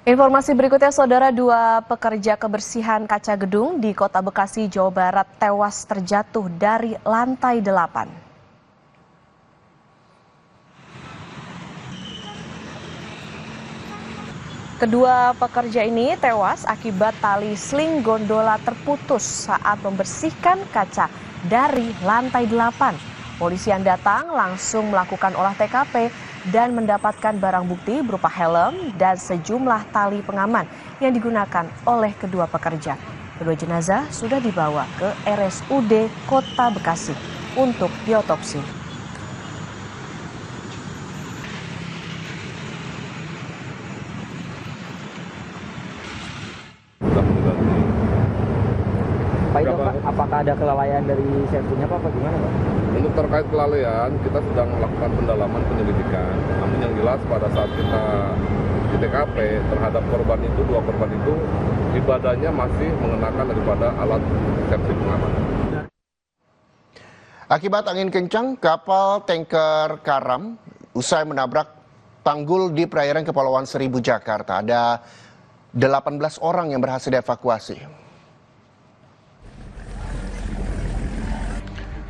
Informasi berikutnya, saudara, dua pekerja kebersihan kaca gedung di Kota Bekasi, Jawa Barat tewas terjatuh dari lantai 8. Kedua pekerja ini tewas akibat tali sling gondola terputus saat membersihkan kaca dari lantai 8. Polisi yang datang langsung melakukan olah TKP dan mendapatkan barang bukti berupa helm dan sejumlah tali pengaman yang digunakan oleh kedua pekerja. Kedua jenazah sudah dibawa ke RSUD Kota Bekasi untuk diotopsi. Pak, itu Pak, apakah ada kelalaian dari servisnya Pak, apa gimana Pak? Untuk terkait kelalaian, kita sedang melakukan pendalaman penyelidikan. Namun yang jelas pada saat kita di TKP terhadap korban itu, dua korban itu, di badannya masih mengenakan daripada alat servis pengaman. Akibat angin kencang, kapal tanker karam usai menabrak tanggul di perairan Kepulauan Seribu, Jakarta. Ada 18 orang yang berhasil dievakuasi.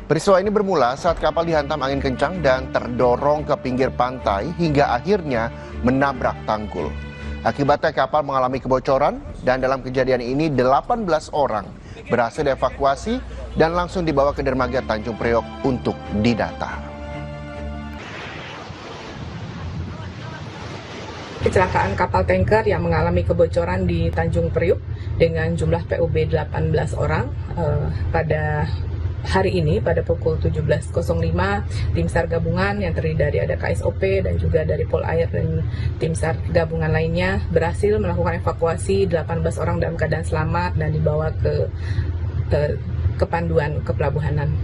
Peristiwa ini bermula saat kapal dihantam angin kencang dan terdorong ke pinggir pantai hingga akhirnya menabrak tanggul. Akibatnya kapal mengalami kebocoran dan dalam kejadian ini 18 orang berhasil dievakuasi dan langsung dibawa ke dermaga Tanjung Priok untuk didata. Kecelakaan kapal tanker yang mengalami kebocoran di Tanjung Priok dengan jumlah PUB 18 orang pada hari ini pada pukul 17.05, tim SAR gabungan yang terdiri dari ada KSOP dan juga dari Polair dan tim SAR gabungan lainnya berhasil melakukan evakuasi 18 orang dalam keadaan selamat dan dibawa ke Panduan Kepelabuhanan.